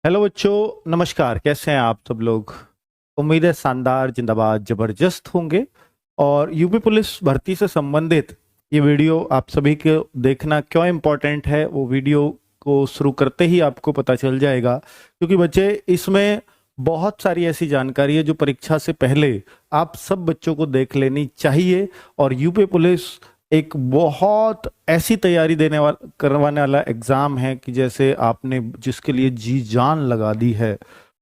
Hello बच्चों, नमस्कार। कैसे हैं आप सब लोग? उम्मीद है शानदार, जिंदाबाद, जबरदस्त होंगे। और यूपी पुलिस भर्ती से संबंधित ये वीडियो आप सभी को देखना क्यों इम्पोर्टेंट है, वो वीडियो को शुरू करते ही आपको पता चल जाएगा। क्योंकि बच्चे, इसमें बहुत सारी ऐसी जानकारी है जो परीक्षा से पहले आप सब बच्चों को देख लेनी चाहिए। और यूपी पुलिस एक बहुत ऐसी तैयारी देने वाला करवाने वाला एग्जाम है कि जैसे आपने जिसके लिए जी जान लगा दी है।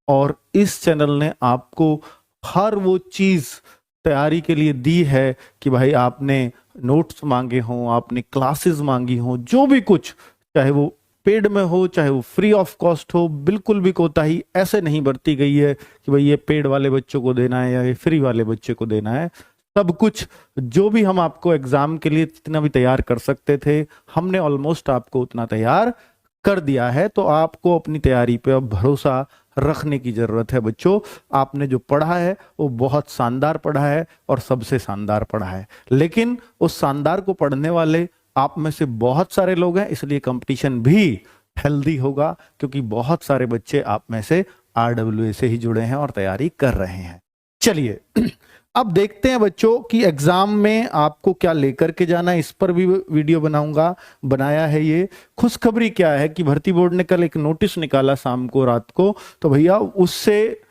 और इस चैनल ने आपको हर वो चीज तैयारी के लिए दी है कि भाई आपने नोट्स मांगे हों, आपने क्लासेस मांगी हों, जो भी कुछ, चाहे वो पेड में हो चाहे वो फ्री ऑफ कॉस्ट हो, बिल्कुल भी कोताही ऐसे नहीं बरती गई है कि भाई ये पेड वाले बच्चों को देना है या ये फ्री वाले बच्चे को देना है। सब कुछ जो भी हम आपको एग्जाम के लिए जितना भी तैयार कर सकते थे, हमने ऑलमोस्ट आपको उतना तैयार कर दिया है। तो आपको अपनी तैयारी पे अब भरोसा रखने की जरूरत है बच्चों। आपने जो पढ़ा है वो बहुत शानदार पढ़ा है और सबसे शानदार पढ़ा है, लेकिन उस शानदार को पढ़ने वाले आप में से बहुत सारे लोग हैं, इसलिए कंपटीशन भी हेल्दी होगा। क्योंकि बहुत सारे बच्चे आप में से आरडब्ल्यूए से ही जुड़े हैं और तैयारी कर रहे हैं। चलिए अब देखते हैं बच्चों कि एग्जाम में आपको क्या लेकर के जाना है। इस पर भी वीडियो बनाया है। ये खुशखबरी क्या है कि भर्ती बोर्ड ने कल एक नोटिस निकाला शाम को, रात को। तो भैया उससे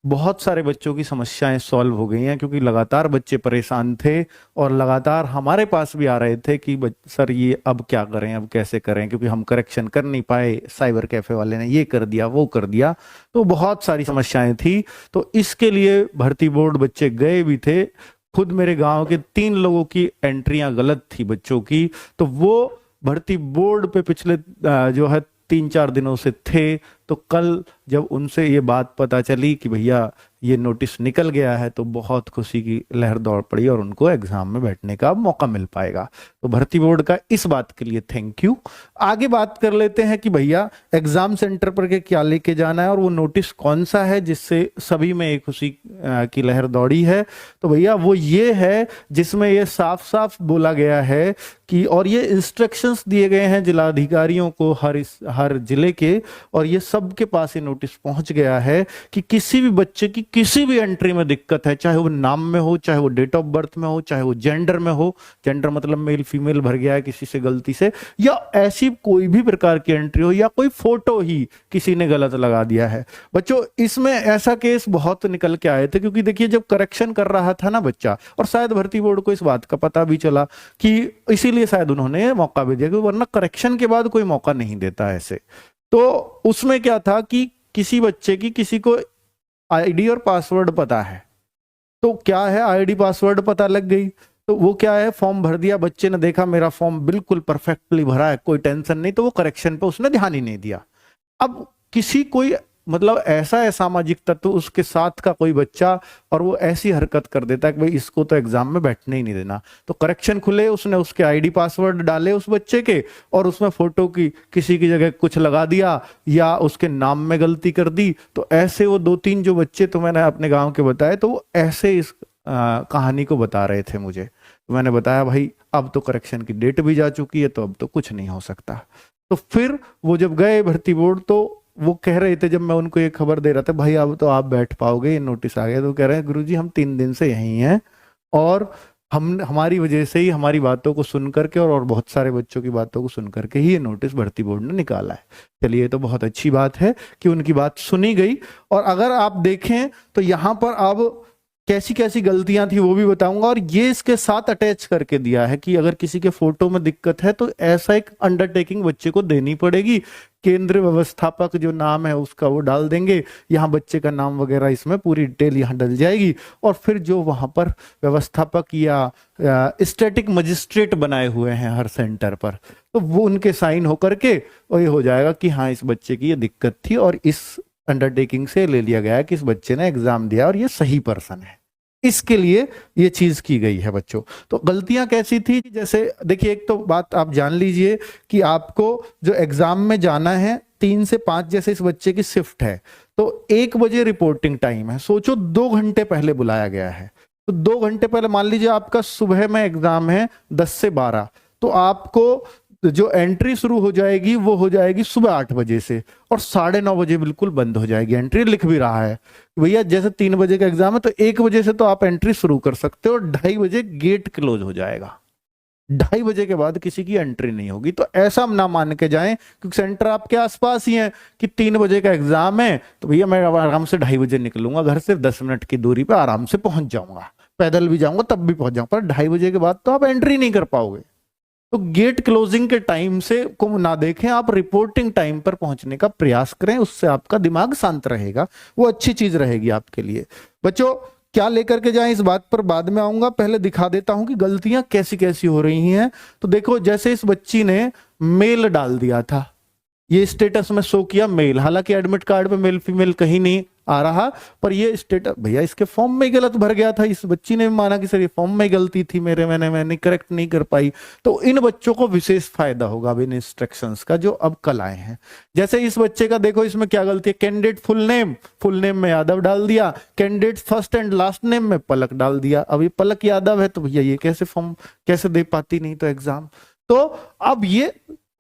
बहुत सारे बच्चों की समस्याएं सॉल्व हो गई हैं, क्योंकि लगातार बच्चे परेशान थे और लगातार हमारे पास भी आ रहे थे कि सर ये अब क्या करें, अब कैसे करें, क्योंकि हम करेक्शन कर नहीं पाए, साइबर कैफे वाले ने ये कर दिया वो कर दिया। तो बहुत सारी समस्याएं थी। तो इसके लिए भर्ती बोर्ड बच्चे गए भी थे। खुद मेरे गांव के 3 लोगों की एंट्रियां गलत थी बच्चों की। तो वो भर्ती बोर्ड पे पिछले जो है 3-4 दिनों से थे। तो कल जब उनसे ये बात पता चली कि भैया ये नोटिस निकल गया है, तो बहुत खुशी की लहर दौड़ पड़ी और उनको एग्जाम में बैठने का मौका मिल पाएगा। तो भर्ती बोर्ड का इस बात के लिए थैंक यू। आगे बात कर लेते हैं कि भैया एग्जाम सेंटर पर के क्या लेके जाना है और वो नोटिस कौन सा है जिससे सभी में एक खुशी की लहर दौड़ी है। तो भैया वो ये है जिसमें ये साफ साफ बोला गया है कि, और ये इंस्ट्रक्शंस दिए गए हैं जिलाधिकारियों को हर जिले के, और ये सबके पास ये नोटिस पहुंच गया है कि किसी भी बच्चे की किसी भी एंट्री में दिक्कत है, चाहे वो नाम में हो, चाहे वो डेट ऑफ बर्थ में हो, चाहे वो जेंडर में हो, जेंडर मतलब मेल फीमेल भर गया है किसी से गलती से, या ऐसी कोई भी प्रकार की एंट्री हो, या कोई फोटो ही किसी ने गलत लगा दिया है। बच्चों इसमें ऐसा केस बहुत निकल के आए थे, क्योंकि देखिए जब करेक्शन कर रहा था ना बच्चा, और शायद भर्ती बोर्ड को इस बात का पता भी चला कि इसीलिए शायद उन्होंने मौका भी दिया, क्योंकि वरना करेक्शन के बाद कोई मौका नहीं देता ऐसे। तो उसमें क्या था कि किसी बच्चे की किसी को आईडी और पासवर्ड पता है। तो क्या है, आईडी पासवर्ड पता लग गई, तो वो क्या है, फॉर्म भर दिया, बच्चे ने देखा मेरा फॉर्म बिल्कुल परफेक्टली भरा है, कोई टेंशन नहीं, तो वो करेक्शन पे उसने ध्यान ही नहीं दिया। अब किसी कोई मतलब ऐसा है सामाजिक तत्व उसके साथ का कोई बच्चा, और वो ऐसी हरकत कर देता है कि भाई इसको तो एग्जाम में बैठने ही नहीं देना। तो करेक्शन खुले, उसने उसके आईडी पासवर्ड डाले उस बच्चे के, और उसमें फोटो की किसी की जगह कुछ लगा दिया या उसके नाम में गलती कर दी। तो ऐसे वो 2-3 जो बच्चे तो मैंने अपने गाँव के बताए, तो वो ऐसे इस कहानी को बता रहे थे मुझे। तो मैंने बताया भाई अब तो करेक्शन की डेट भी जा चुकी है, तो अब तो कुछ नहीं हो सकता। तो फिर वो जब गए भर्ती बोर्ड, तो वो कह रहे थे, जब मैं उनको ये खबर दे रहा था भाई अब तो आप बैठ पाओगे, ये नोटिस आ गया, तो कह रहे हैं गुरुजी हम 3 दिन से यहीं हैं, और हमारी वजह से ही, हमारी बातों को सुन करके और बहुत सारे बच्चों की बातों को सुन करके ही ये नोटिस भर्ती बोर्ड ने निकाला है। चलिए तो बहुत अच्छी बात है कि उनकी बात सुनी गई। और अगर आप देखें तो यहाँ पर अब कैसी कैसी गलतियां थी वो भी बताऊंगा, और ये इसके साथ अटैच करके दिया है कि अगर किसी के फोटो में दिक्कत है तो ऐसा एक अंडरटेकिंग बच्चे को देनी पड़ेगी। केंद्र व्यवस्थापक जो नाम है उसका वो डाल देंगे, यहाँ बच्चे का नाम वगैरह, इसमें पूरी डिटेल यहाँ डल जाएगी। और फिर जो वहां पर व्यवस्थापक या स्टैटिक मजिस्ट्रेट बनाए हुए हैं हर सेंटर पर, तो वो उनके साइन होकर के और ये हो जाएगा कि हाँ इस बच्चे की ये दिक्कत थी और इस अंडरटेकिंग से ले लिया गया है कि इस बच्चे ने एग्जाम दिया और ये सही पर्सन है। इसके लिए ये चीज की गई है बच्चों। तो गलतियां कैसी थी, जैसे देखिए एक तो बात आप जान लीजिए कि आपको जो एग्जाम में जाना है 3 से 5, जैसे इस बच्चे की शिफ्ट है तो 1 बजे रिपोर्टिंग टाइम है। सोचो 2 घंटे पहले बुलाया गया है, तो 2 घंटे पहले मान लीजिए आपका सुबह में एग्जाम है 10 से 12, तो आपको जो एंट्री शुरू हो जाएगी वो हो जाएगी सुबह 8 बजे से, और 9:30 बजे बिल्कुल बंद हो जाएगी। एंट्री लिख भी रहा है भैया, जैसे 3 बजे का एग्जाम है तो 1 बजे से तो आप एंट्री शुरू कर सकते हो, और 2:30 बजे गेट क्लोज हो जाएगा। 2:30 बजे के बाद किसी की एंट्री नहीं होगी। तो ऐसा ना मान के जाएं, क्योंकि सेंटर आपके आसपास ही है, कि 3 बजे का एग्जाम है तो भैया मैं आराम से 2:30 बजे निकलूंगा घर से, 10 मिनट की दूरी पे आराम से पहुंच जाऊंगा, पैदल भी जाऊंगा तब भी पहुंच जाऊंगा। पर 2:30 बजे के बाद तो आप एंट्री नहीं कर पाओगे। तो गेट क्लोजिंग के टाइम से को ना देखें, आप रिपोर्टिंग टाइम पर पहुंचने का प्रयास करें, उससे आपका दिमाग शांत रहेगा, वो अच्छी चीज रहेगी आपके लिए। बच्चों क्या लेकर के जाएं इस बात पर बाद में आऊंगा, पहले दिखा देता हूं कि गलतियां कैसी कैसी हो रही हैं। तो देखो, जैसे इस बच्ची ने मेल डाल दिया था, ये स्टेटस में शो किया मेल, हालांकि एडमिट कार्ड पे मेल फीमेल कहीं नहीं आ रहा, पर ये स्टेटस भैया इसके फॉर्म में गलत भर गया था। इस बच्ची ने माना कि सर ये फॉर्म में गलती थी मेरे, मैंने करेक्ट नहीं कर पाई। तो इन बच्चों को विशेष फायदा होगा अब इन इंस्ट्रक्शंस का जो अब कल आए हैं। जैसे इस बच्चे का देखो, इसमें क्या गलती है, कैंडिडेट फुल नेम में यादव डाल दिया, candidate first and last name में पलक डाल दिया। अब ये पलक यादव है तो भैया ये कैसे फॉर्म कैसे दे पाती, नहीं तो एग्जाम। तो अब ये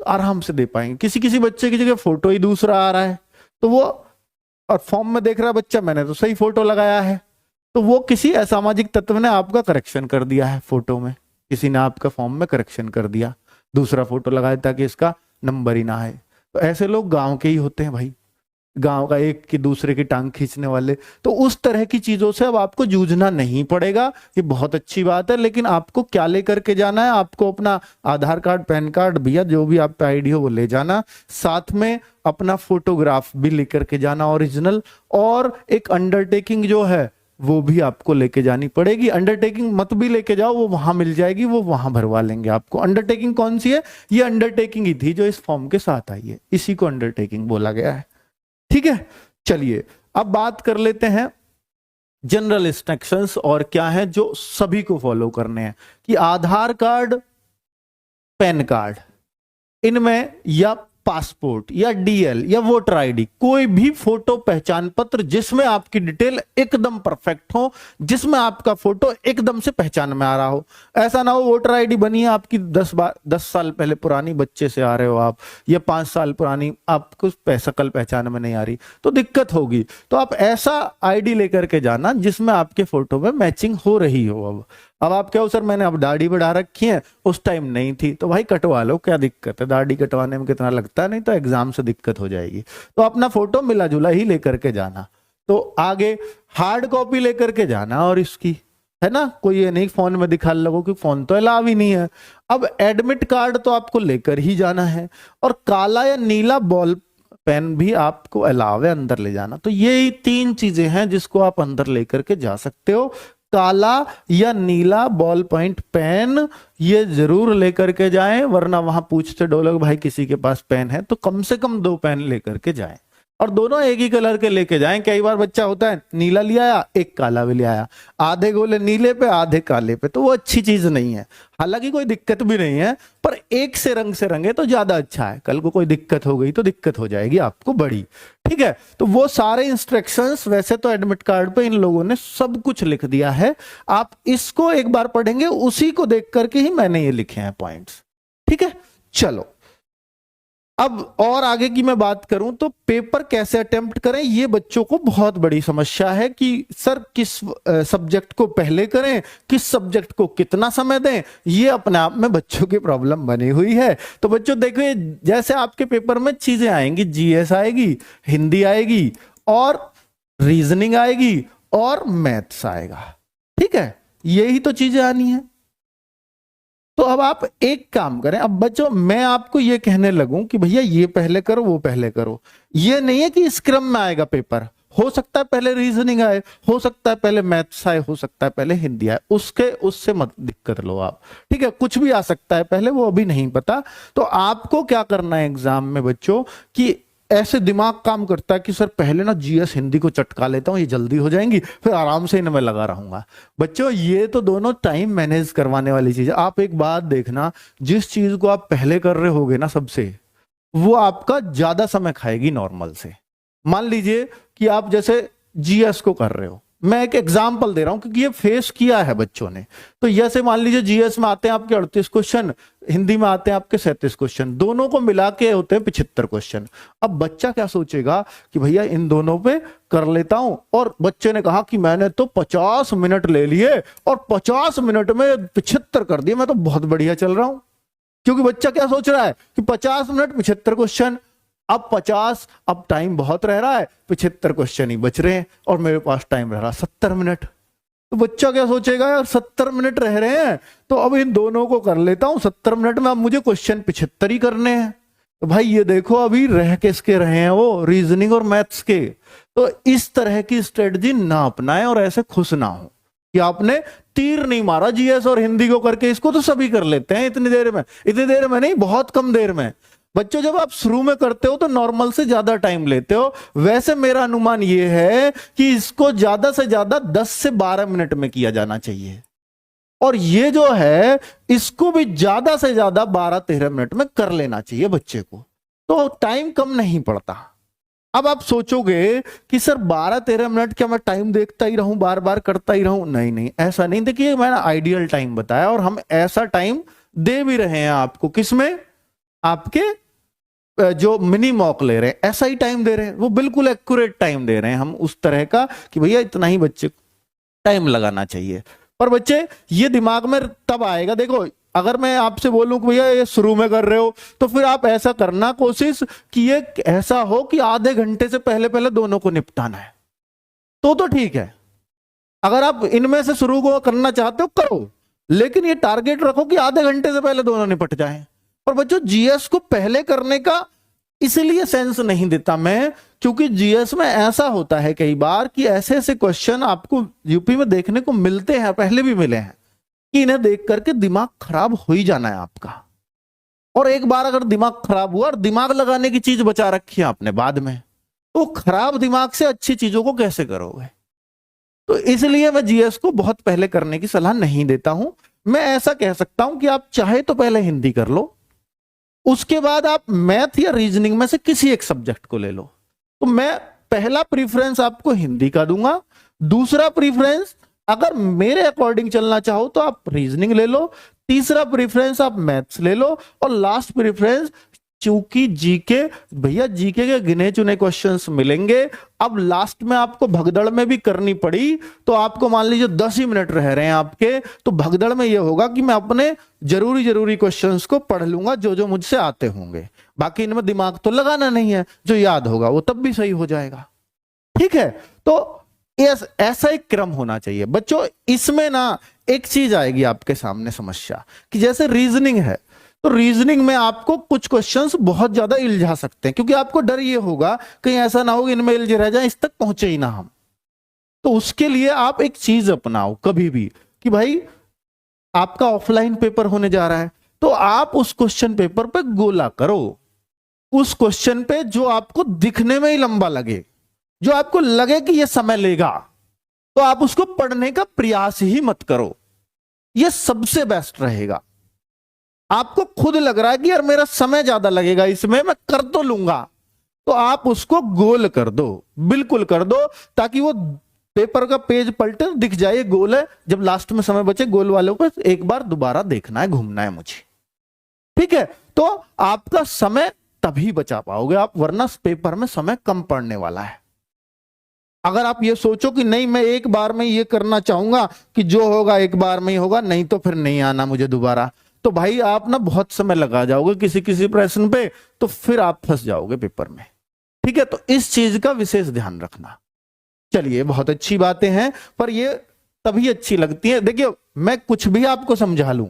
आराम से दे पाएंगे। किसी किसी बच्चे की जगह फोटो ही दूसरा आ रहा है, तो वो, और फॉर्म में देख रहा है बच्चा मैंने तो सही फोटो लगाया है, तो वो किसी असामाजिक तत्व ने आपका करेक्शन कर दिया है फोटो में, किसी ने आपका फॉर्म में करेक्शन कर दिया, दूसरा फोटो लगाया ताकि इसका नंबर ही ना है। तो ऐसे लोग गांव के ही होते हैं भाई, गांव का एक की दूसरे की टांग खींचने वाले। तो उस तरह की चीजों से अब आपको जूझना नहीं पड़ेगा, ये बहुत अच्छी बात है। लेकिन आपको क्या लेकर के जाना है, आपको अपना आधार कार्ड, पैन कार्ड, भैया जो भी आप पे आईडी हो वो ले जाना, साथ में अपना फोटोग्राफ भी लेकर के जाना ओरिजिनल, और एक अंडरटेकिंग जो है वो भी आपको लेके जानी पड़ेगी। अंडरटेकिंग मत भी लेके जाओ, वो वहां मिल जाएगी, वो वहां भरवा लेंगे आपको। अंडरटेकिंग कौन सी है, ये अंडरटेकिंग ही थी जो इस फॉर्म के साथ आई है, इसी को अंडरटेकिंग बोला गया है। ठीक है, चलिए अब बात कर लेते हैं जनरल इंस्ट्रक्शंस और क्या है जो सभी को फॉलो करने हैं। कि आधार कार्ड, पैन कार्ड, इनमें या पासपोर्ट या डीएल या वोटर आईडी, कोई भी फोटो पहचान पत्र जिसमें आपकी डिटेल एकदम परफेक्ट हो, जिसमें आपका फोटो एकदम से पहचान में आ रहा हो। ऐसा ना हो वोटर आईडी बनी है आपकी 10 साल पहले पुरानी, बच्चे से आ रहे हो आप, या 5 साल पुरानी, आपको शकल पहचान में नहीं आ रही तो दिक्कत होगी। तो आप ऐसा आईडी लेकर के जाना जिसमें आपके फोटो में मैचिंग हो रही हो। अब आप क्या हो, सर मैंने अब दाढ़ी बढ़ा रखी है, उस टाइम नहीं थी, तो भाई कटवा लो, क्या दिक्कत है, दाढ़ी कटवाने में कितना लगता है, नहीं तो एग्जाम से दिक्कत हो जाएगी। तो अपना फोटो मिला जुला ही लेकर के जाना। तो आगे हार्ड कॉपी लेकर के जाना, और इसकी है ना, कोई ये नहीं फोन में दिखा लगो कि फोन तो अलाउ ही नहीं है। अब एडमिट कार्ड तो आपको लेकर ही जाना है, और काला या नीला बॉल पेन भी आपको अलाउ है अंदर ले जाना। तो ये 3 चीजें हैं जिसको आप अंदर लेकर के जा सकते हो। काला या नीला बॉल पॉइंट पेन ये जरूर लेकर के जाएं, वरना वहां पूछते डोलोग भाई किसी के पास पेन है, तो कम से कम 2 पेन लेकर के जाएं, और दोनों एक ही कलर के लेके जाएं। कई बार बच्चा होता है नीला ले आया, एक काला भी ले आया, आधे गोले नीले पे आधे काले पे, तो वो अच्छी चीज नहीं है। हालांकि कोई दिक्कत भी नहीं है, पर एक से रंगे तो ज्यादा अच्छा है। कल को कोई दिक्कत हो गई तो दिक्कत हो जाएगी आपको बड़ी। ठीक है, तो वो सारे इंस्ट्रक्शंस वैसे तो एडमिट कार्ड पे इन लोगों ने सब कुछ लिख दिया है, आप इसको एक बार पढ़ेंगे, उसी को देख करके ही मैंने ये लिखे हैं पॉइंट्स। ठीक है, चलो अब और आगे की मैं बात करूं तो पेपर कैसे अटेम्प्ट करें, ये बच्चों को बहुत बड़ी समस्या है कि सर किस सब्जेक्ट को पहले करें, किस सब्जेक्ट को कितना समय दें, ये अपने आप में बच्चों की प्रॉब्लम बनी हुई है। तो बच्चों देखो, जैसे आपके पेपर में चीजें आएंगी, जीएस आएगी, हिंदी आएगी, और रीजनिंग आएगी, और मैथ्स आएगा। ठीक है, यही तो चीजें आनी है। तो अब आप एक काम करें, अब बच्चों मैं आपको ये कहने लगूं कि भैया ये पहले करो वो पहले करो, ये नहीं है कि इस क्रम में आएगा पेपर। हो सकता है पहले रीजनिंग आए, हो सकता है पहले मैथ्स आए, हो सकता है पहले हिंदी आए, उससे मत दिक्कत लो आप। ठीक है, कुछ भी आ सकता है पहले, वो अभी नहीं पता। तो आपको क्या करना है एग्जाम में बच्चों, कि ऐसे दिमाग काम करता है कि सर पहले ना जीएस हिंदी को चटका लेता हूं, ये जल्दी हो जाएंगी, फिर आराम से इनमें लगा रहूंगा। बच्चों ये तो दोनों टाइम मैनेज करवाने वाली चीज है। आप एक बात देखना, जिस चीज को आप पहले कर रहे होगे ना सबसे, वो आपका ज्यादा समय खाएगी नॉर्मल से। मान लीजिए कि आप जैसे जीएस को कर रहे हो, मैं एक एग्जाम्पल दे रहा हूं क्योंकि ये फेस किया है बच्चों ने। तो जैसे मान लीजिए जीएस में आते हैं आपके 38 क्वेश्चन, हिंदी में आते हैं आपके 37 क्वेश्चन, दोनों को मिला के होते हैं 75 क्वेश्चन। अब बच्चा क्या सोचेगा कि भैया इन दोनों पे कर लेता हूं, और बच्चे ने कहा कि मैंने तो 50 मिनट ले लिए और 50 मिनट में 75 कर दिए, मैं तो बहुत बढ़िया चल रहा हूं। क्योंकि बच्चा क्या सोच रहा है कि 50 मिनट 75 क्वेश्चन, अब 50, अब टाइम बहुत रह रहा है, 75 क्वेश्चन ही बच रहे हैं और मेरे पास टाइम रह रहा 70 मिनट। तो बच्चा क्या सोचेगा, यार 70 मिनट रह रहे हैं तो अब इन दोनों को कर लेता हूं 70 मिनट में, अब मुझे क्वेश्चन 75 ही करने हैं। तो भाई ये देखो अभी रह किसके रहे हैं, वो रीजनिंग और मैथ्स के। तो इस तरह की स्ट्रेटजी ना अपनाएं और ऐसे खुश ना हो कि आपने तीर नहीं मारा जीएस और हिंदी को करके, इसको तो सभी कर लेते हैं इतनी देर में। इतनी देर में नहीं, बहुत कम देर में। बच्चों जब आप शुरू में करते हो तो नॉर्मल से ज्यादा टाइम लेते हो, वैसे मेरा अनुमान यह है कि इसको ज्यादा से ज्यादा 10 से 12 मिनट में किया जाना चाहिए, और ये जो है इसको भी ज्यादा से ज्यादा 12-13 मिनट में कर लेना चाहिए बच्चे को, तो टाइम कम नहीं पड़ता। अब आप सोचोगे कि सर 12-13 मिनट क्या मैं टाइम देखता ही रहूं, बार बार करता ही रहूं? नहीं नहीं, ऐसा नहीं। देखिए मैंने आइडियल टाइम बताया और हम ऐसा टाइम दे भी रहे हैं आपको, किसमें, आपके जो मिनी मॉक ले रहे हैं ऐसा ही टाइम दे रहे हैं, वो बिल्कुल एक्यूरेट टाइम दे रहे हैं हम उस तरह का कि भैया इतना ही बच्चे को टाइम लगाना चाहिए। पर बच्चे ये दिमाग में तब आएगा, देखो अगर मैं आपसे बोलूं कि भैया ये शुरू में कर रहे हो तो फिर आप ऐसा करना कोशिश कि ये ऐसा हो कि आधे घंटे से पहले पहले दोनों को निपटाना है, तो ठीक है। अगर आप इनमें से शुरू को करना चाहते हो करो, लेकिन ये टारगेट रखो कि आधे घंटे से पहले दोनों निपट जाएं। और बच्चों जीएस को पहले करने का इसलिए सेंस नहीं देता मैं, क्योंकि जीएस में ऐसा होता है कई बार कि ऐसे ऐसे क्वेश्चन आपको यूपी में देखने को मिलते हैं, पहले भी मिले हैं, कि इन्हें देख करके दिमाग खराब हो ही जाना है आपका। और एक बार अगर दिमाग खराब हुआ और दिमाग लगाने की चीज बचा रखी है आपने बाद में, तो खराब दिमाग से अच्छी चीजों को कैसे करोगे? तो इसलिए मैं जीएस को बहुत पहले करने की सलाह नहीं देता हूं। मैं ऐसा कह सकता हूं कि आप चाहे तो पहले हिंदी कर लो, उसके बाद आप मैथ या रीजनिंग में से किसी एक सब्जेक्ट को ले लो। तो मैं पहला प्रीफरेंस आपको हिंदी का दूंगा, दूसरा प्रीफरेंस अगर मेरे अकॉर्डिंग चलना चाहो तो आप रीजनिंग ले लो, तीसरा प्रीफरेंस आप मैथ्स ले लो, और लास्ट प्रीफरेंस चूंकि जीके, भैया जीके के गिने चुने क्वेश्चंस मिलेंगे। अब लास्ट में आपको भगदड़ में भी करनी पड़ी तो आपको मान लीजिए 10 ही मिनट रह रहे हैं आपके, तो भगदड़ में यह होगा कि मैं अपने जरूरी क्वेश्चंस को पढ़ लूंगा जो जो मुझसे आते होंगे, बाकी इनमें दिमाग तो लगाना नहीं है, जो याद होगा वो तब भी सही हो जाएगा। ठीक है, तो ऐसा एक क्रम होना चाहिए बच्चों। इसमें ना एक चीज आएगी आपके सामने समस्या, कि जैसे रीजनिंग है तो रीजनिंग में आपको कुछ क्वेश्चंस बहुत ज्यादा इल्झा सकते हैं, क्योंकि आपको डर ये होगा कहीं ऐसा ना हो कि इनमें इल्झे रह जाए, इस तक पहुंचे ही ना हम। तो उसके लिए आप एक चीज अपनाओ कभी भी कि भाई आपका ऑफलाइन पेपर होने जा रहा है तो आप उस क्वेश्चन पेपर पे गोला करो, उस क्वेश्चन पे जो आपको दिखने में ही लंबा लगे, जो आपको लगे कि यह समय लेगा, तो आप उसको पढ़ने का प्रयास ही मत करो। यह सबसे बेस्ट रहेगा। आपको खुद लग रहा है कि यार मेरा समय ज्यादा लगेगा इसमें, मैं कर तो लूंगा, तो आप उसको गोल कर दो, बिल्कुल कर दो, ताकि वो पेपर का पेज पलटे दिख जाए गोल है, जब लास्ट में समय बचे गोल वालों को एक बार दोबारा देखना है, घूमना है मुझे। ठीक है, तो आपका समय तभी बचा पाओगे आप, वरना पेपर में समय कम पड़ने वाला है। अगर आप ये सोचो कि नहीं मैं एक बार में ये करना चाहूंगा कि जो होगा एक बार में ही होगा, नहीं तो फिर नहीं आना मुझे दोबारा, तो भाई आप ना बहुत समय लगा जाओगे किसी किसी प्रश्न पे, तो फिर आप फंस जाओगे पेपर में। ठीक है, तो इस चीज का विशेष ध्यान रखना। चलिए बहुत अच्छी बातें हैं, पर ये तभी अच्छी लगती है। देखिए मैं कुछ भी आपको समझा लूं,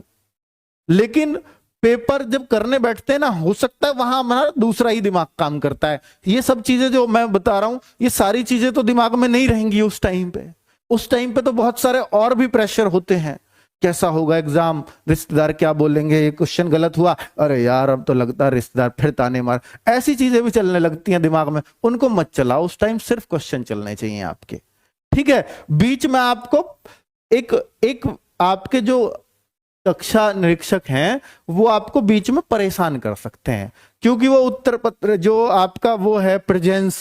लेकिन पेपर जब करने बैठते हैं ना, हो सकता है वहां हमारा दूसरा ही दिमाग काम करता है। ये सब चीजें जो मैं बता रहा हूं, ये सारी चीजें तो दिमाग में नहीं रहेंगी उस टाइम पे। उस टाइम पे तो बहुत सारे और भी प्रेशर होते हैं, कैसा होगा एग्जाम, रिश्तेदार क्या बोलेंगे, ये क्वेश्चन गलत हुआ, अरे यार अब तो लगता है रिश्तेदार फिर ताने मार, ऐसी चीजें भी चलने लगती हैं दिमाग में। उनको मत चलाओ, उस टाइम सिर्फ क्वेश्चन चलने चाहिए आपके। ठीक है, बीच में आपको एक आपके जो कक्षा निरीक्षक हैं वो आपको बीच में परेशान कर सकते हैं, क्योंकि वो उत्तर पत्र जो आपका वो है प्रेजेंस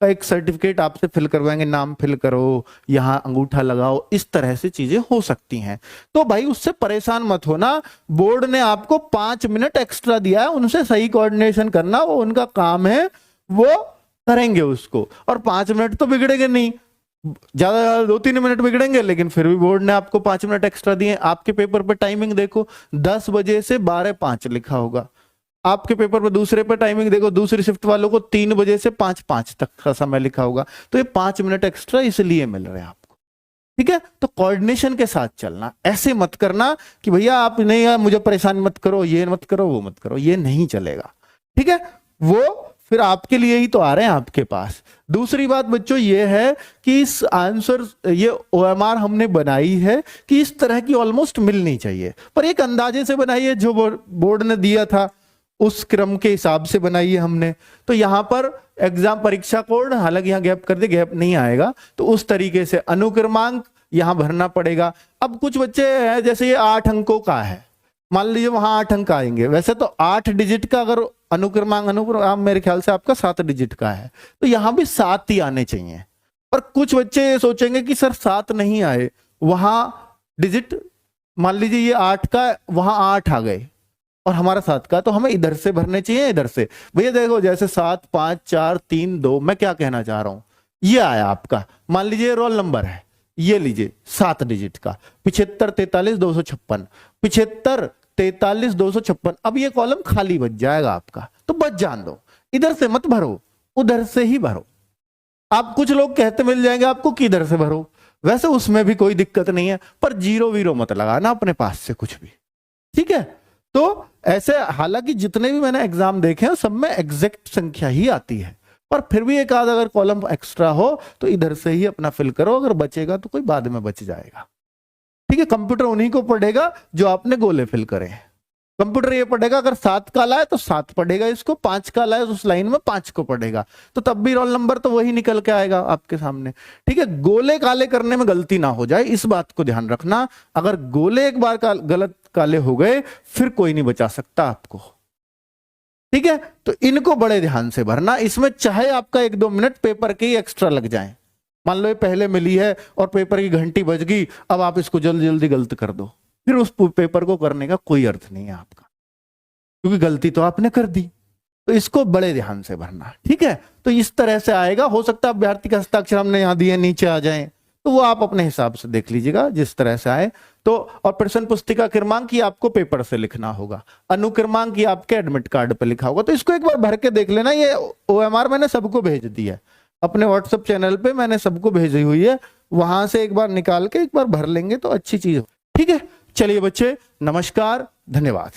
एक सर्टिफिकेट आपसे फिल करवाएंगे, नाम फिल करो, यहाँ अंगूठा लगाओ, इस तरह से चीजें हो सकती हैं। तो भाई उससे परेशान मत होना, बोर्ड ने आपको 5 मिनट एक्स्ट्रा दिया है, उनसे सही कोऑर्डिनेशन करना, वो उनका काम है, वो करेंगे उसको। और 5 मिनट तो बिगड़ेंगे नहीं, ज्यादा ज्यादा 2-3 मिनट बिगड़ेंगे, लेकिन फिर भी बोर्ड ने आपको 5 मिनट एक्स्ट्रा दिए। आपके पेपर पे टाइमिंग देखो 10 बजे से 12:05 लिखा होगा, आपके पेपर पे दूसरे पे टाइमिंग देखो, दूसरी शिफ्ट वालों को 3 बजे से 5:05 तक का समय लिखा होगा। तो ये 5 मिनट एक्स्ट्रा इसलिए मिल रहे हैं आपको, ठीक है। तो कोऑर्डिनेशन के साथ चलना, ऐसे मत करना कि भैया आप नहीं यार मुझे परेशान मत करो, ये मत करो, वो मत करो, ये नहीं चलेगा, ठीक है। वो फिर आपके लिए ही तो आ रहे हैं आपके पास। दूसरी बात बच्चों ये है कि इस आंसर, ये OMR हमने बनाई है कि इस तरह की ऑलमोस्ट मिलनी चाहिए, पर एक अंदाजे से बनाई है, जो बोर्ड ने दिया था उस क्रम के हिसाब से बनाई है हमने। तो यहां पर एग्जाम परीक्षा कोड, हालांकि यहां गैप कर दे, गैप नहीं आएगा, तो उस तरीके से अनुक्रमांक यहां भरना पड़ेगा। अब कुछ बच्चे हैं जैसे ये 8 अंकों का है, मान लीजिए वहां 8 अंक आएंगे, वैसे तो 8 डिजिट का अगर अनुक्रमांक मेरे ख्याल से आपका 7 डिजिट का है, तो यहां भी 7 ही आने चाहिए। पर कुछ बच्चे सोचेंगे कि सर 7 नहीं आए, वहां डिजिट मान लीजिए ये 8 का, वहां 8 आ गए और हमारा 7 का, तो हमें इधर से भरने चाहिए, इधर से। भैया देखो जैसे 7 5 4 3 2, मैं क्या कहना चाह रहा हूं, ये आया आपका, मान लीजिए रोल नंबर है, ये लीजिए 7 डिजिट का, 75 43 256, 75 43 256। अब ये कॉलम खाली बच जाएगा आपका, तो बच जान दो, इधर से मत भरो, उधर से ही भरो। आप कुछ लोग कहते मिल जाएंगे आपको कि इधर से भरो, वैसे उसमें भी कोई दिक्कत नहीं है, पर जीरो वीरो मत लगाना अपने पास से कुछ भी, ठीक है। तो ऐसे हालांकि जितने भी मैंने एग्जाम देखे हैं सब में एग्जैक्ट संख्या ही आती है, पर फिर भी एक आध अगर कॉलम एक्स्ट्रा हो तो इधर से ही अपना फिल करो, अगर बचेगा तो कोई बाद में बच जाएगा, ठीक है। कंप्यूटर उन्हीं को पढ़ेगा जो आपने गोले फिल करे हैं। कंप्यूटर ये पढ़ेगा अगर 7 काला है तो 7 पढ़ेगा, इसको 5 काला है तो उस लाइन में 5 को पढ़ेगा, तो तब भी रोल नंबर तो वही निकल के आएगा आपके सामने, ठीक है। गोले काले करने में गलती ना हो जाए, इस बात को ध्यान रखना। अगर गोले एक बार गलत काले हो गए फिर कोई नहीं बचा सकता आपको, ठीक है। तो इनको बड़े ध्यान से भरना, इसमें चाहे आपका 1-2 मिनट पेपर के ही एक्स्ट्रा लग जाए। मान लो ये पहले मिली है और पेपर की घंटी बज गई, अब आप इसको जल्दी जल्दी गलत कर दो, फिर उस पेपर को करने का कोई अर्थ नहीं है आपका, क्योंकि गलती तो आपने कर दी। तो इसको बड़े ध्यान से भरना, ठीक है। तो इस तरह से आएगा, हो सकता है अभ्यर्थी का हस्ताक्षर हमने यहां दिए नीचे आ जाए, तो वो आप अपने हिसाब से देख लीजिएगा जिस तरह से आए। तो और प्रश्न पुस्तिका क्रमांक ही आपको पेपर से लिखना होगा, अनुक्रमांक ही आपके एडमिट कार्ड पे लिखा होगा। तो इसको एक बार भर के देख लेना, ये OMR मैंने सबको भेज दी है, अपने व्हाट्सएप चैनल पे मैंने सबको भेजी हुई है, वहां से एक बार निकाल के एक बार भर लेंगे तो अच्छी चीज हो, ठीक है। चलिए बच्चे, नमस्कार, धन्यवाद।